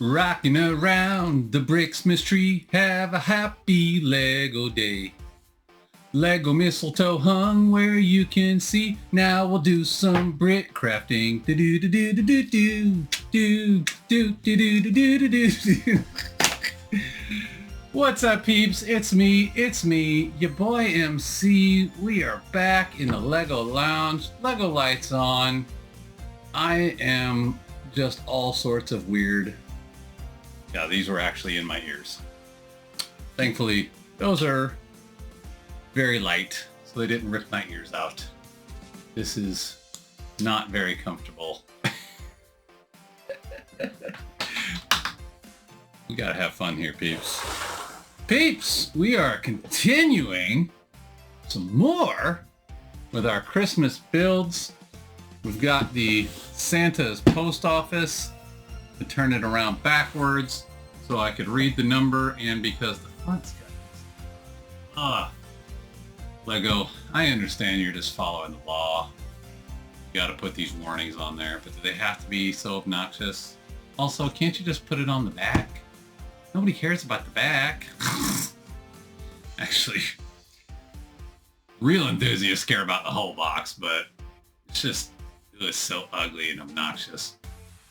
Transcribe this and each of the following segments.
Rocking around the Brixmas tree, have a happy Lego day. Lego mistletoe hung where you can see. Now we'll do some brick crafting. Do do do do do do do do do do do do do do. What's up, peeps? It's me, your boy MC. We are back in the Lego Lounge. Lego lights on. I am just all sorts of weird. Yeah, these were actually in my ears. Thankfully, those are very light, so they didn't rip my ears out. This is not very comfortable. We gotta have fun here, peeps. Peeps, we are continuing some more with our Christmas builds. We've got the Santa's post office. To turn it around backwards so I could read the number, and because the front's got this. Lego, I understand you're just following the law. You gotta put these warnings on there, but do they have to be so obnoxious? Also, can't you just put it on the back? Nobody cares about the back. Actually, real enthusiasts care about the whole box, but it was so ugly and obnoxious.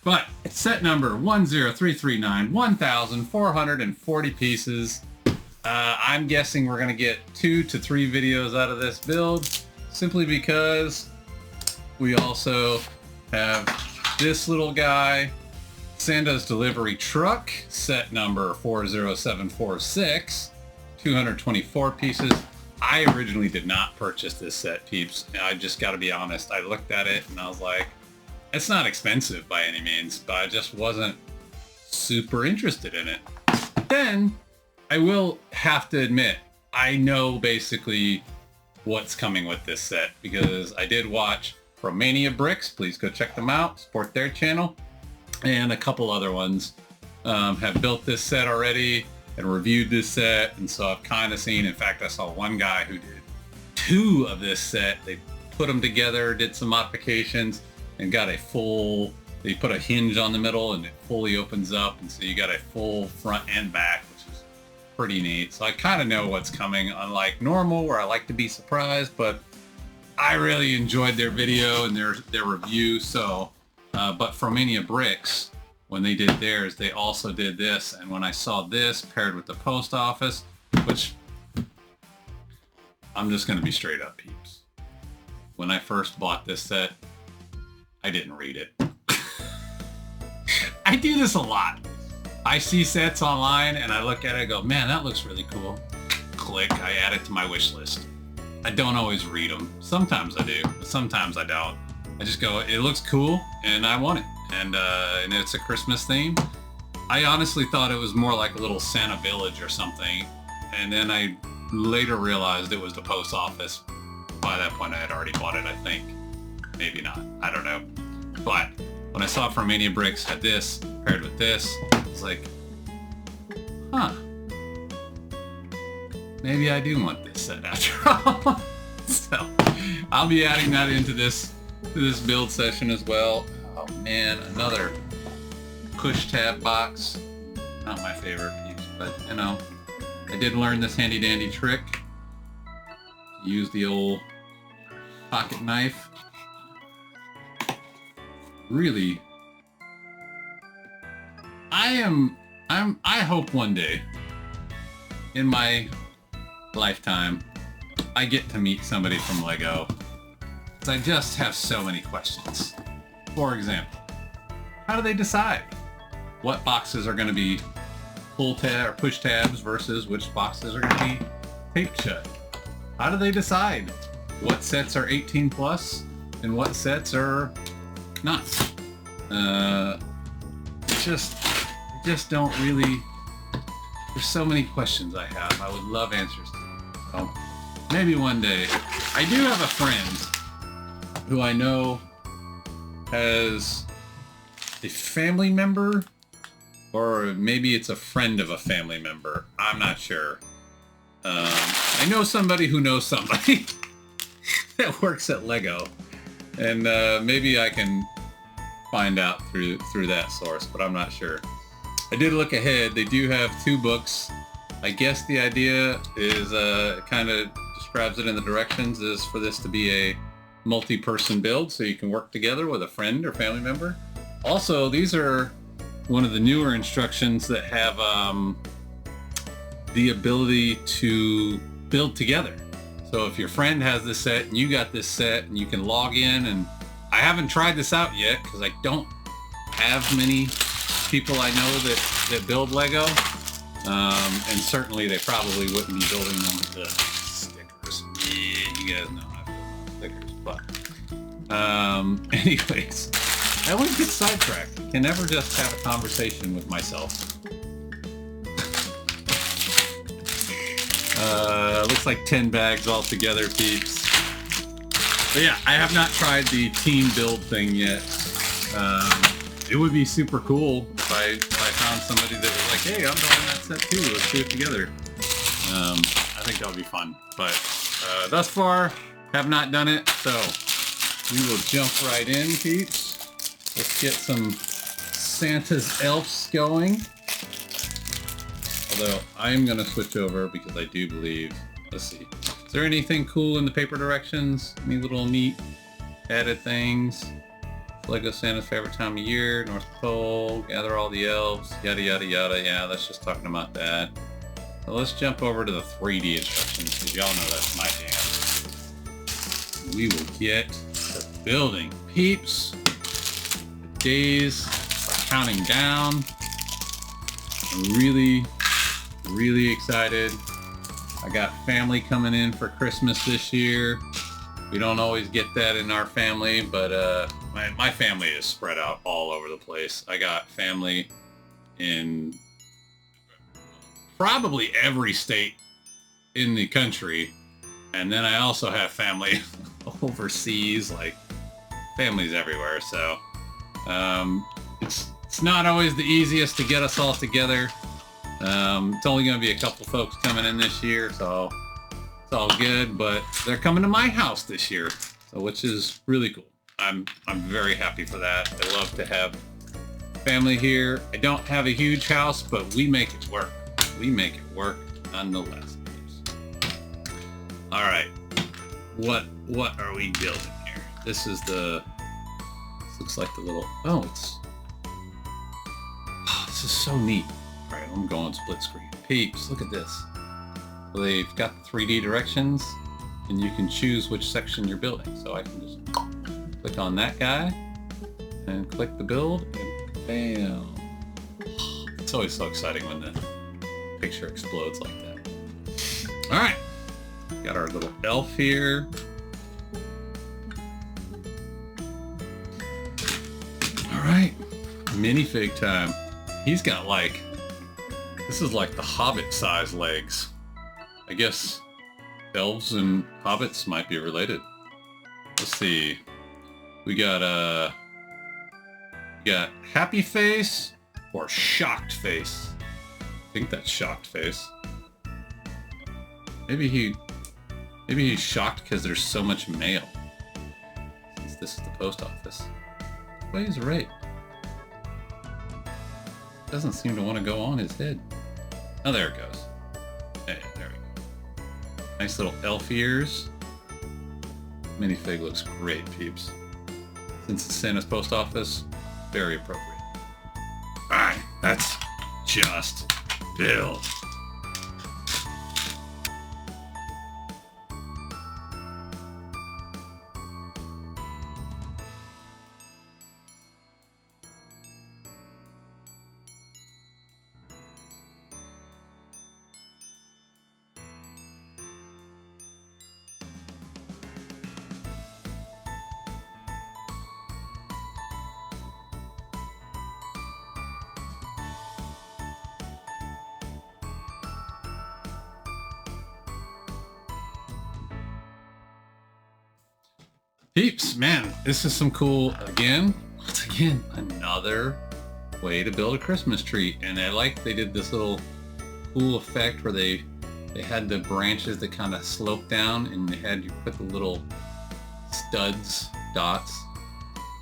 But it's set number 10339, 1,440 pieces. I'm guessing we're gonna get 2 to 3 videos out of this build, simply because we also have this little guy, Santa's delivery truck, set number 40746, 224 pieces. I originally did not purchase this set, peeps. I just gotta be honest. I looked at it and I was like, it's not expensive by any means, but I just wasn't super interested in it. Then, I will have to admit, I know basically what's coming with this set, because I did watch Romania Bricks. Please go check them out, support their channel. And a couple other ones have built this set already and reviewed this set, and so I've kind of seen, in fact, I saw one guy who did 2 of this set. They put them together, did some modifications, and got a full, they put a hinge on the middle and it fully opens up, and so you got a full front and back, which is pretty neat. So I kind of know what's coming, unlike normal where I like to be surprised, but I really enjoyed their video and their review. So but Romania Bricks, when they did theirs, they also did this, and when I saw this paired with the post office, which I'm just going to be straight up, peeps, when I first bought this set, I didn't read it. I do this a lot. I see sets online and I look at it and go, man, that looks really cool. Click, I add it to my wish list. I don't always read them. Sometimes I do, but sometimes I don't. I just go, it looks cool and I want it. And it's a Christmas theme. I honestly thought it was more like a little Santa village or something. And then I later realized it was the post office. By that point I had already bought it, I think. Maybe not, I don't know. But when I saw Romania Bricks had this paired with this, I was like, huh, maybe I do want this set after all. So I'll be adding that into this build session as well. Oh man, another push tab box. Not my favorite piece, but you know, I did learn this handy dandy trick. Use the old pocket knife. Really, I hope one day in my lifetime I get to meet somebody from Lego, because I just have so many questions. For example, how do they decide what boxes are going to be pull tab or push tabs versus which boxes are going to be taped shut? How do they decide what sets are 18 plus and what sets are not? Just don't really, there's so many questions I have. I would love answers to. So maybe one day. I do have a friend who I know has a family member, or maybe it's a friend of a family member. I'm not sure. I know somebody who knows somebody that works at Lego, and maybe I can find out through that source, but I'm not sure. I did look ahead. They do have 2 books. I guess the idea is, kind of describes it in the directions, is for this to be a multi-person build, so you can work together with a friend or family member. Also, these are one of the newer instructions that have the ability to build together. So if your friend has this set and you got this set, and you can log in, and I haven't tried this out yet because I don't have many people I know that build Lego, and certainly they probably wouldn't be building them with the stickers. Yeah, you guys know I build stickers, but anyways, I always get sidetracked. I can never just have a conversation with myself. Looks like 10 bags altogether, peeps. But yeah, I have not tried the team build thing yet. It would be super cool if I found somebody that was like, hey, I'm building that set too, let's do it together. I think that would be fun. But thus far, have not done it, so we will jump right in, peeps. Let's get some Santa's elves going. Although I am going to switch over because I do believe, let's see, is there anything cool in the paper directions? Any little neat added things? Lego Santa's favorite time of year, North Pole, gather all the elves, yada yada yada. Yeah, that's just talking about that. So let's jump over to the 3D instructions because y'all know that's my jam. We will get the building, peeps. The days are counting down. I'm really excited. I got family coming in for Christmas this year. We don't always get that in our family, but my family is spread out all over the place. I got family in probably every state in the country, and then I also have family overseas, like families everywhere. So it's not always the easiest to get us all together. It's only going to be a couple folks coming in this year, so it's all good, but they're coming to my house this year, so which is really cool. I'm very happy for that. I love to have family here. I don't have a huge house, but we make it work. We make it work nonetheless. All right, what are we building here? This is this looks like the little, this is so neat. All right, I'm going split screen. Peeps, look at this. So they've got the 3D directions, and you can choose which section you're building. So I can just click on that guy, and click the build, and bam. It's always so exciting when the picture explodes like that. All right, got our little elf here. All right, minifig time. He's got like, this is like the Hobbit size legs. I guess elves and hobbits might be related. Let's see. We got happy face or shocked face. I think that's shocked face. Maybe he's shocked because there's so much mail. Since this is the post office. Well, he's right. Doesn't seem to want to go on his head. Oh, there it goes. Yeah, there we go. Nice little elf ears. Minifig looks great, peeps. Since it's Santa's post office, very appropriate. Alright, that's just build. Peeps, man, this is some cool, once again, another way to build a Christmas tree. And they did this little cool effect where they had the branches that kind of slope down, and you put the little studs, dots,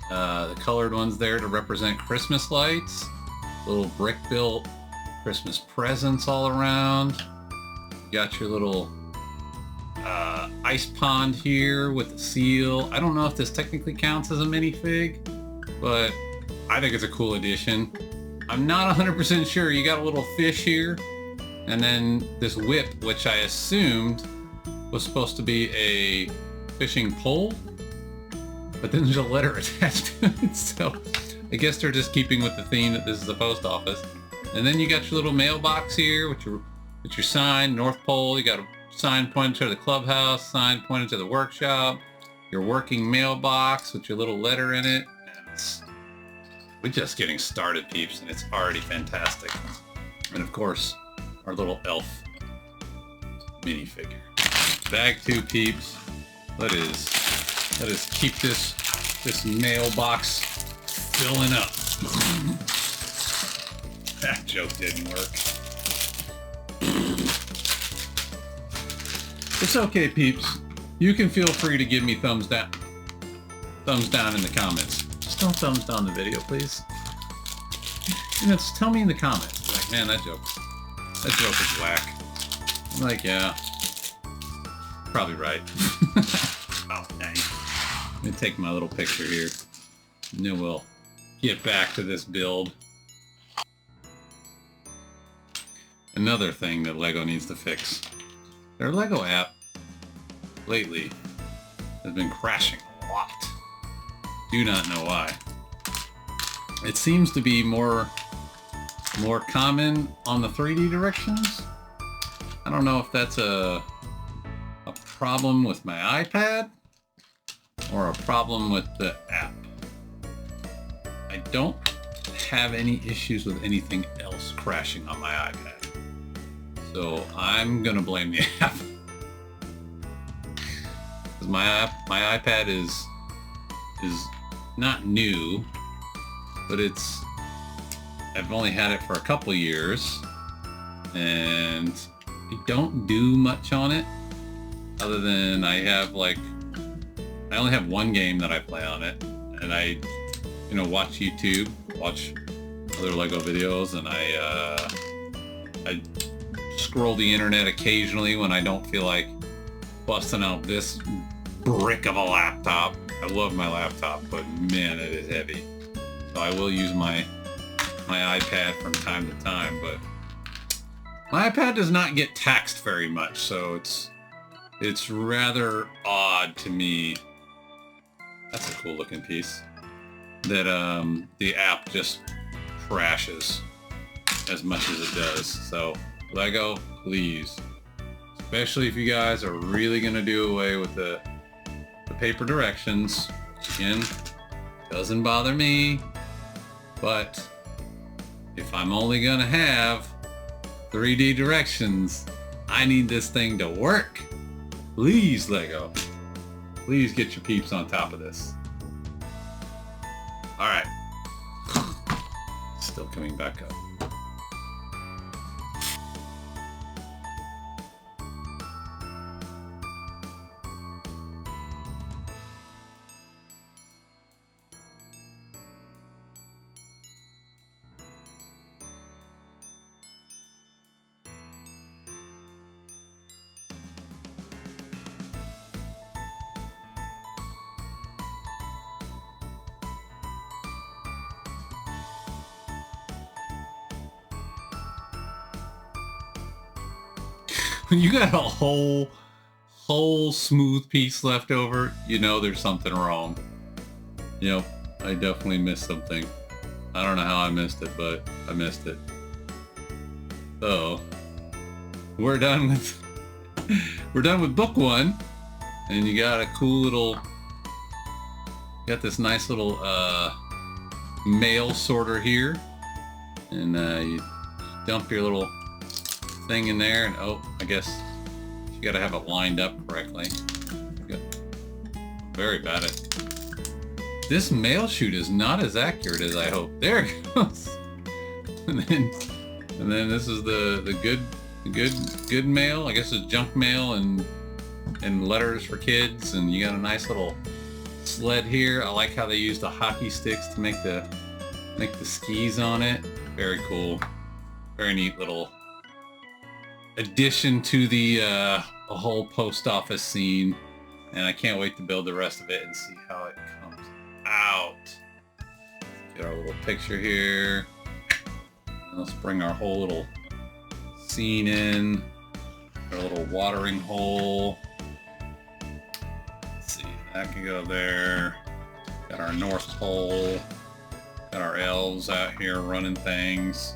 the colored ones there to represent Christmas lights. little brick built Christmas presents all around. You got your little ice pond here with the seal. I don't know if this technically counts as a minifig, but I think it's a cool addition. I'm not 100% sure. You got a little fish here, and then this whip, which I assumed was supposed to be a fishing pole, but then there's a letter attached to it, so I guess they're just keeping with the theme that this is a post office. And then you got your little mailbox here with your sign, North Pole. You got a sign pointing to the clubhouse, sign pointing to the workshop, your working mailbox with your little letter in it. We're just getting started, peeps, and it's already fantastic. And of course, our little elf minifigure. Bag 2, peeps. Let us keep this mailbox filling up. That joke didn't work. It's okay, peeps. You can feel free to give me thumbs down. Thumbs down in the comments. Just don't thumbs down the video, please. You know, just tell me in the comments. Like, man, that joke is whack. I'm like, yeah, probably right. Oh, dang. Let me take my little picture here, and then we'll get back to this build. Another thing that LEGO needs to fix. Their LEGO app lately has been crashing a lot. Do not know why. It seems to be more common on the 3D directions. I don't know if that's a problem with my iPad or a problem with the app. I don't have any issues with anything else crashing on my iPad. So I'm gonna blame the app. Because my iPad is not new, but I've only had it for a couple years, and I don't do much on it other than I only have one game that I play on it, and I watch YouTube, watch other LEGO videos, and I scroll the internet occasionally when I don't feel like busting out this brick of a laptop. I love my laptop, but man, it is heavy. So I will use my iPad from time to time, but my iPad does not get taxed very much, so it's rather odd to me. That's a cool looking piece. That the app just crashes as much as it does. So LEGO, please, especially if you guys are really gonna do away with the paper directions, which again doesn't bother me, but if I'm only gonna have 3D directions, I need this thing to work. Please, LEGO, please get your peeps on top of this. All right, still coming back up. When you got a whole smooth piece left over, you know there's something wrong. Yep, I definitely missed something. I don't know how I missed it, but I missed it. So we're done with book 1, and you got a cool little, got this nice little mail sorter here, and you dump your little thing in there, and oh, I guess you gotta have it lined up correctly. Very bad at this mail chute is not as accurate as I hope. There it goes. And then this is the good mail. I guess it's junk mail and letters for kids, and you got a nice little sled here. I like how they use the hockey sticks to make the skis on it. Very cool. Very neat little addition to the whole post office scene. And I can't wait to build the rest of it and see how it comes out. Get our little picture here. Let's bring our whole little scene in. Our little watering hole. Let's see, that can go there. Got our North Pole. Got our elves out here running things.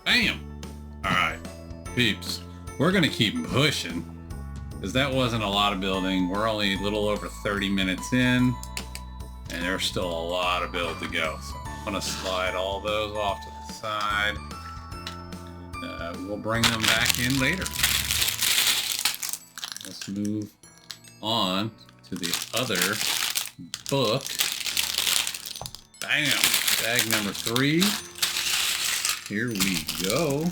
Bam! Alright, peeps. We're gonna keep pushing, because that wasn't a lot of building. We're only a little over 30 minutes in, and there's still a lot of build to go. So I'm gonna slide all those off to the side. We'll bring them back in later. Let's move on to the other book. Bam! Bag number 3. Here we go.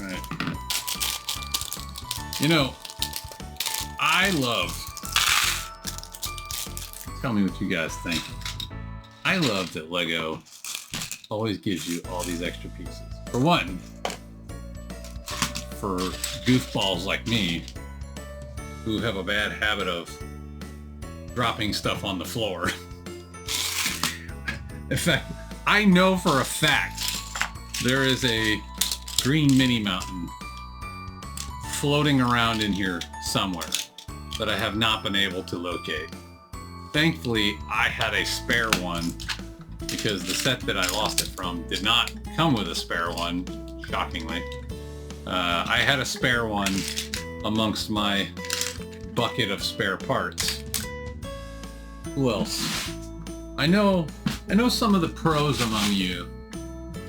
Alright. You know, I love... Tell me what you guys think. I love that Lego always gives you all these extra pieces. For one, for goofballs like me, who have a bad habit of dropping stuff on the floor. In fact, I know for a fact there is a green mini mountain floating around in here somewhere that I have not been able to locate. Thankfully, I had a spare one because the set that I lost it from did not come with a spare one, shockingly. I had a spare one amongst my bucket of spare parts. Who else? I know some of the pros among you,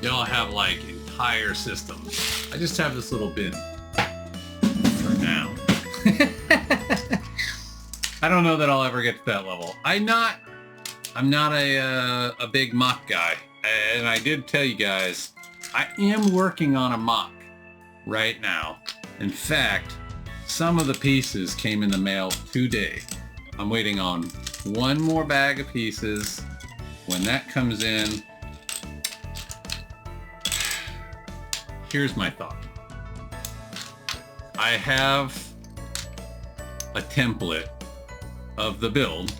y'all have like entire systems. I just have this little bin for now. I don't know that I'll ever get to that level. I'm not a big mock guy, and I did tell you guys I am working on a mock right now. In fact, some of the pieces came in the mail today. I'm waiting on one more bag of pieces. When that comes in, here's my thought. I have a template of the build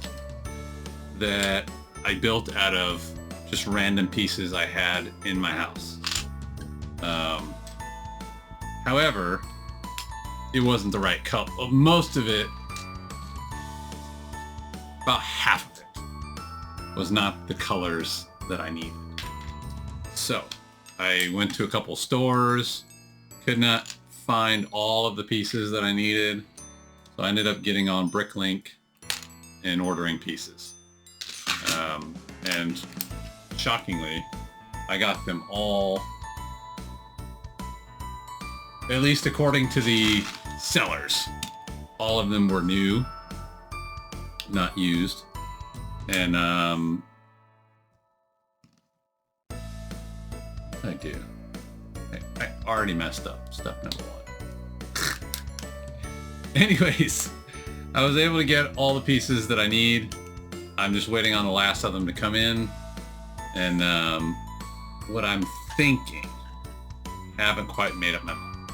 that I built out of just random pieces I had in my house. However, it wasn't the right color. Most of it, about half of it, was not the colors that I needed. So I went to a couple stores, could not find all of the pieces that I needed. So I ended up getting on Bricklink and ordering pieces. And shockingly, I got them all, at least according to the sellers. All of them were new, not used. And I do. I already messed up step number 1. Anyways, I was able to get all the pieces that I need. I'm just waiting on the last of them to come in. And what I'm thinking, haven't quite made up my mind,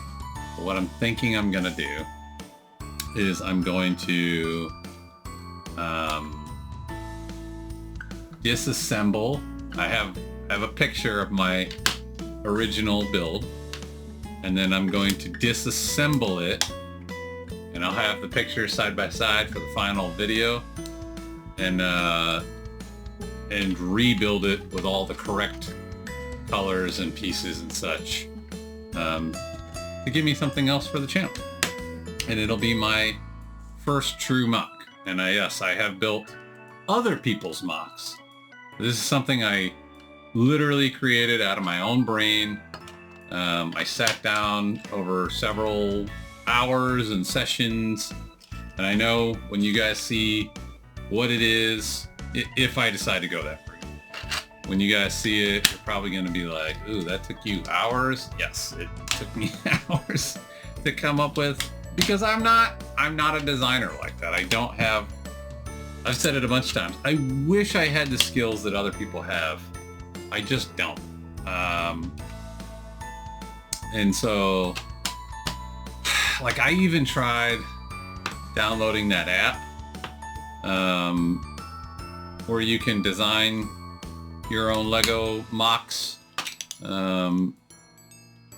but what I'm thinking I'm gonna do is I'm going to disassemble. I have a picture of my original build, and then I'm going to disassemble it, and I'll have the pictures side by side for the final video, and rebuild it with all the correct colors and pieces and such, to give me something else for the channel. And it'll be my first true mock. And yes, I have built other people's mocks. This is something I literally created out of my own brain. I sat down over several hours and sessions, and I know when you guys see what it is, if I decide to go that route, when you guys see it, you're probably going to be like, ooh, that took you hours? Yes, it took me hours to come up with, because I'm not a designer like that. I don't have, I've said it a bunch of times. I wish I had the skills that other people have. I just don't. And so, like, I even tried downloading that app where you can design your own Lego MOCs,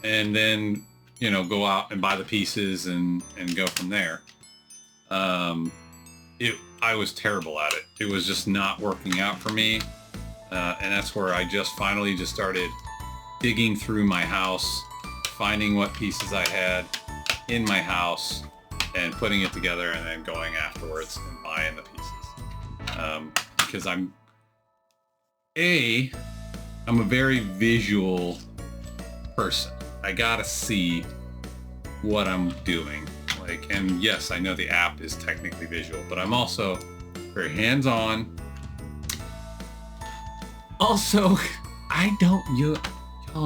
and then, you know, go out and buy the pieces and go from there. I was terrible at it. It was just not working out for me. And that's where I just finally just started digging through my house, finding what pieces I had in my house and putting it together, and then going afterwards and buying the pieces. Because I'm a very visual person. I gotta see what I'm doing. Like, and yes, I know the app is technically visual, but I'm also very hands-on. Also, y'all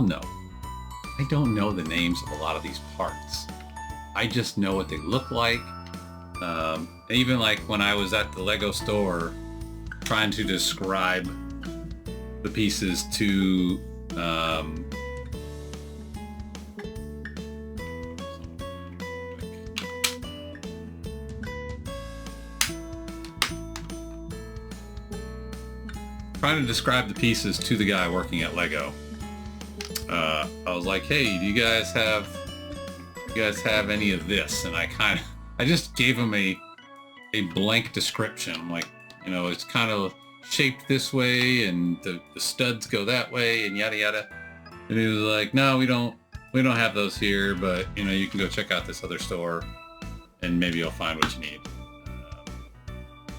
know, I don't know the names of a lot of these parts. I just know what they look like. Even like when I was at the Lego store trying to describe the pieces to the guy working at Lego. I was like, hey, do you guys have any of this? And I just gave him a blank description. I'm like, you know, it's kind of shaped this way, and the studs go that way, and yada yada. And he was like, no, we don't have those here, but you know, you can go check out this other store, and maybe you'll find what you need.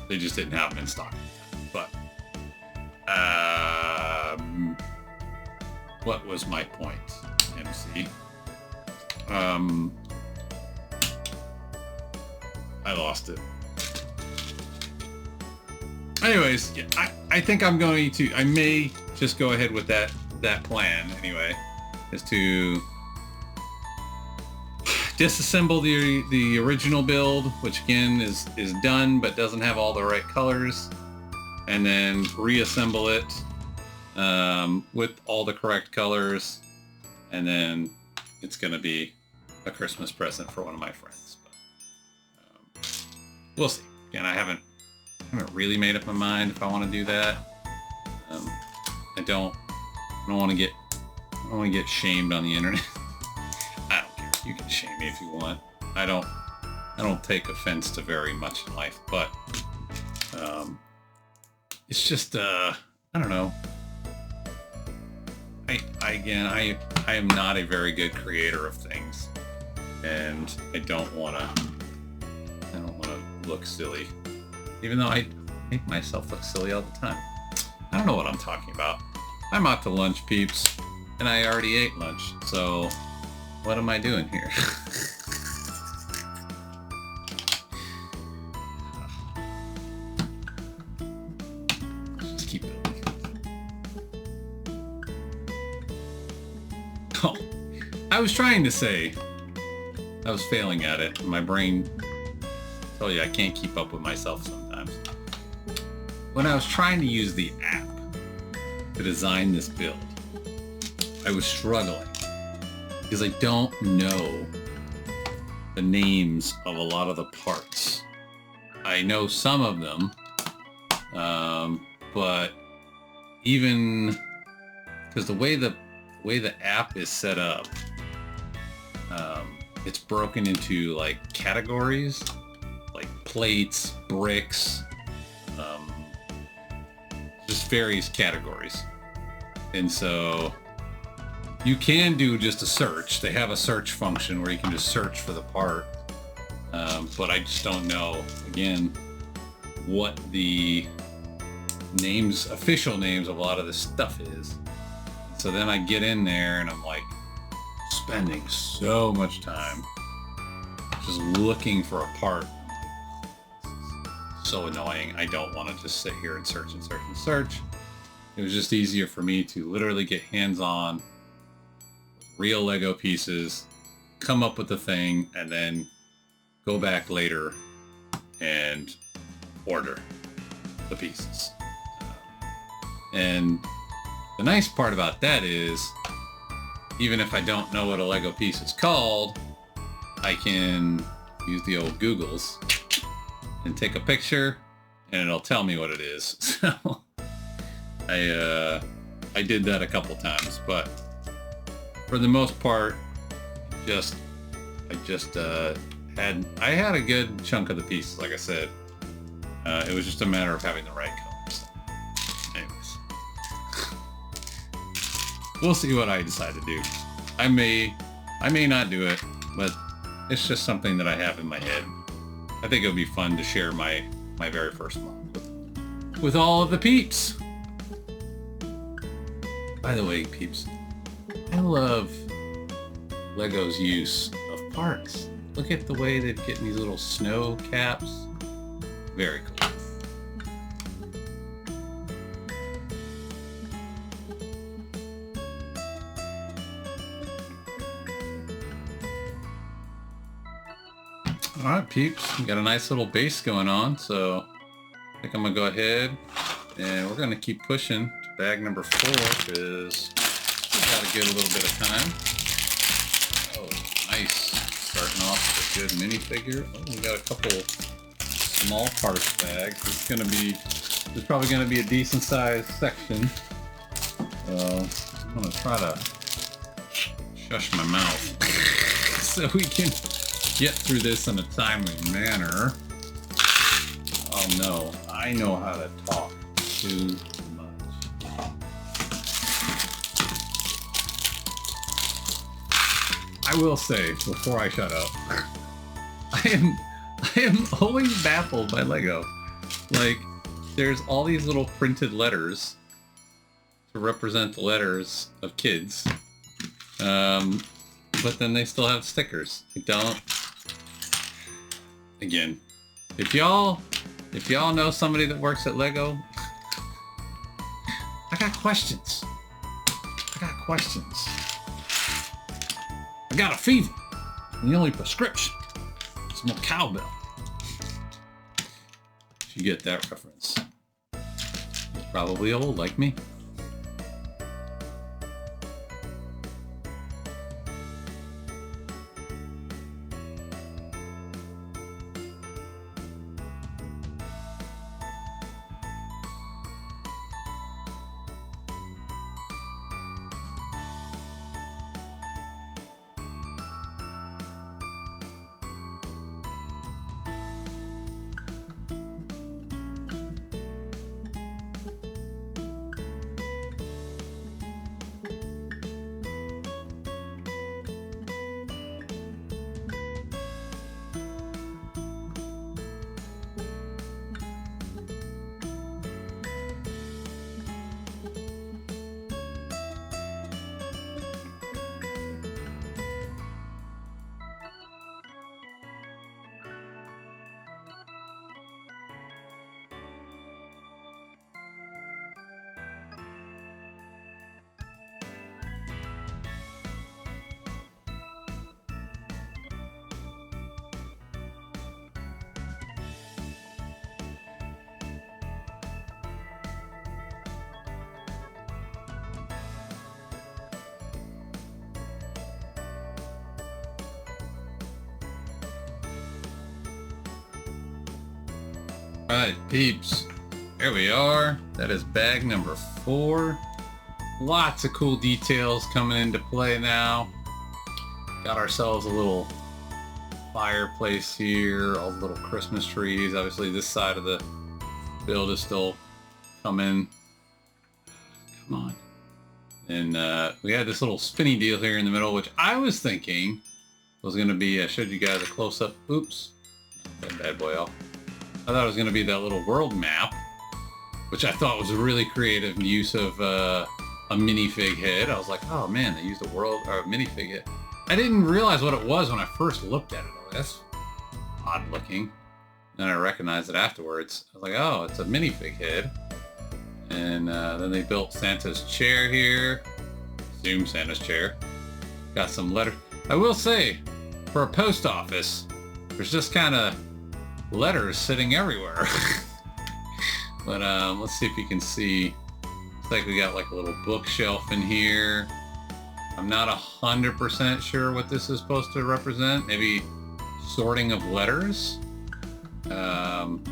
They just didn't have them in stock. But what was my point, MC? I lost it. Anyways, yeah, I think I'm going to, I may just go ahead with that plan anyway, is to disassemble the original build, which again is done but doesn't have all the right colors, and then reassemble it with all the correct colors, and then it's going to be a Christmas present for one of my friends. But we'll see. Again, I haven't really made up my mind if I want to do that. I don't want to get shamed on the internet. I don't care. You can shame me if you want. I don't take offense to very much in life, but it's just I don't know. I am not a very good creator of things, and I don't want to look silly, even though I make myself look silly all the time. I don't know what I'm talking about. I'm out to lunch, peeps, and I already ate lunch, so what am I doing here? Just keep building. Oh, I was trying to say, I was failing at it. My brain, I tell you, I can't keep up with myself sometimes. When I was trying to use the app to design this build, I was struggling because I don't know the names of a lot of the parts. I know some of them, but even because the way the app is set up, it's broken into like categories, like plates, bricks, just various categories. And so you can do just a search. They have a search function where you can just search for the part. But I just don't know, again, what the names, official names of a lot of this stuff is. So then I get in there and I'm like spending so much time just looking for a part. So annoying. I don't want to just sit here and search and search and search. It was just easier for me to literally get hands-on with real Lego pieces, come up with the thing, and then go back later and order the pieces. And the nice part about that is, even if I don't know what a Lego piece is called, I can use the old Googles and take a picture and it'll tell me what it is. So I did that a couple times, but for the most part, I had a good chunk of the pieces, like I said. It was just a matter of having the right colors. Anyways, we'll see what I decide to do. I may not do it, but it's just something that I have in my head. I think it would be fun to share my very first month with all of the peeps. By the way, peeps, I love Lego's use of parks. Look at the way they've getting these little snow caps. Very cool. All right, peeps, we got a nice little base going on, so I think I'm gonna go ahead and we're gonna keep pushing to bag number 4 because we gotta get a little bit of time. Oh, nice. Starting off with a good minifigure. Oh, we got a couple small parts bags. There's probably gonna be a decent sized section. I'm gonna try to shush my mouth so we can get through this in a timely manner. Oh no, I know how to talk too much. I will say, before I shut up, I am always baffled by Lego. Like, there's all these little printed letters to represent the letters of kids. But then they still have stickers. I don't. Again, if y'all know somebody that works at Lego, I got questions. I got a fever, and the only prescription is more cowbell. If you get that reference, you're probably old like me. Alright, peeps, here we are. That is bag number 4. Lots of cool details coming into play now. Got ourselves a little fireplace here, all the little Christmas trees. Obviously this side of the build is still coming. Come on. And we had this little spinny deal here in the middle, which I was thinking was going to be, I showed you guys a close-up. Oops. That bad boy off. I thought it was going to be that little world map, which I thought was a really creative use of a minifig head. I was like, oh man, they used a minifig head. I didn't realize what it was when I first looked at it. I was like, that's odd looking. Then I recognized it afterwards. I was like, oh, it's a minifig head. And then they built Santa's chair here. Zoom Santa's chair. Got some letters. I will say, for a post office, there's just kind of letters sitting everywhere. But let's see if you can see. Looks like we got like a little bookshelf in here. I'm not 100% sure what this is supposed to represent. Maybe sorting of letters. I don't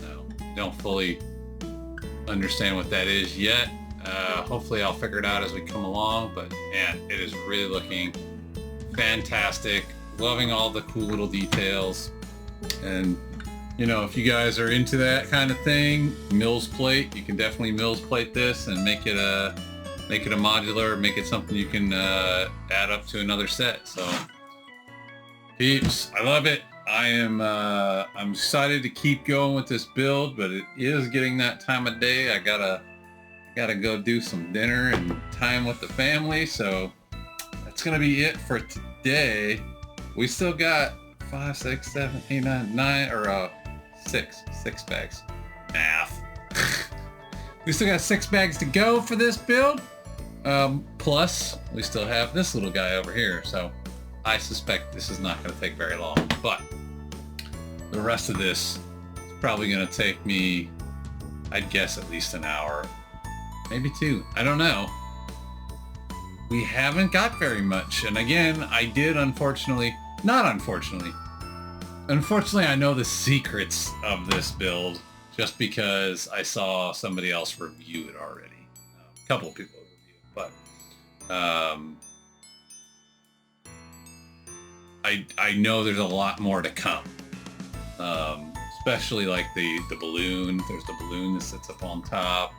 know. Don't fully understand what that is yet. Hopefully I'll figure it out as we come along. But man, it is really looking fantastic. Loving all the cool little details. And you know, if you guys are into that kind of thing, Mills plate, you can definitely Mills plate this and make it a modular, make it something you can add up to another set. So peeps, I love it. I'm excited to keep going with this build, but it is getting that time of day. I gotta go do some dinner and time with the family. So that's gonna be it for today. We still got 5, 6, 7, 8, 9, 9, or 6 bags. Math. We still got 6 bags to go for this build. Plus, we still have this little guy over here. So I suspect this is not going to take very long. But the rest of this is probably going to take me, I'd guess, at least an hour. Maybe 2. I don't know. We haven't got very much. And again, I did unfortunately, Unfortunately, I know the secrets of this build just because I saw somebody else review it already. A couple of people review it, but I know there's a lot more to come. Especially like the balloon. There's the balloon that sits up on top.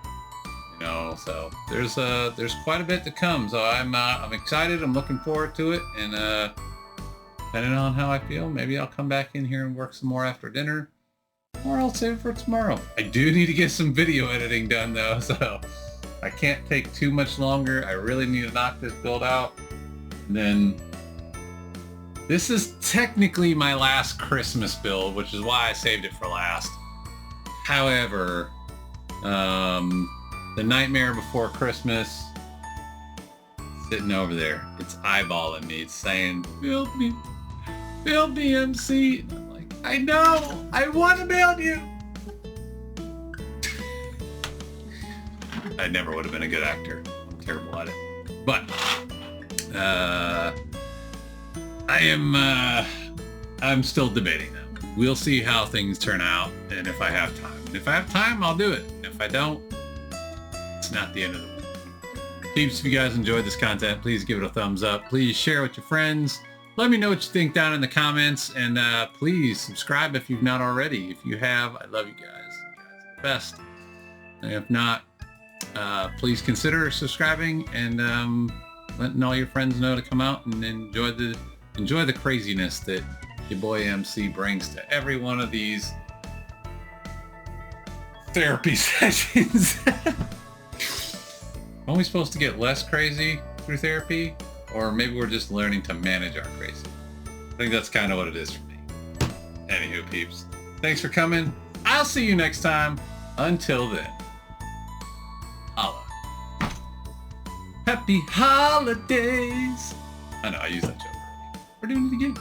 You know, so there's quite a bit to come. So I'm excited. I'm looking forward to it, and depending on how I feel, maybe I'll come back in here and work some more after dinner, or I'll save it for tomorrow. I do need to get some video editing done though, so I can't take too much longer. I really need to knock this build out. And then this is technically my last Christmas build, which is why I saved it for last. However, the Nightmare Before Christmas, sitting over there, it's eyeballing me. It's saying, build me MC. And I'm like, I know, I want to build you. I never would have been a good actor. I'm terrible at it. But I'm still debating them. We'll see how things turn out and if I have time. And if I have time, I'll do it. And if I don't, it's not the end of the world. Peeps, if you guys enjoyed this content, please give it a thumbs up. Please share with your friends. Let me know what you think down in the comments, and please subscribe if you've not already. If you have, I love you guys. You guys are the best. And if not, please consider subscribing and letting all your friends know to come out and enjoy the craziness that your boy MC brings to every one of these therapy sessions. Are we supposed to get less crazy through therapy? Or maybe we're just learning to manage our crazy. I think that's kind of what it is for me. Anywho, peeps, thanks for coming. I'll see you next time. Until then, holla. Happy holidays. I know, I used that joke already. We're doing it again.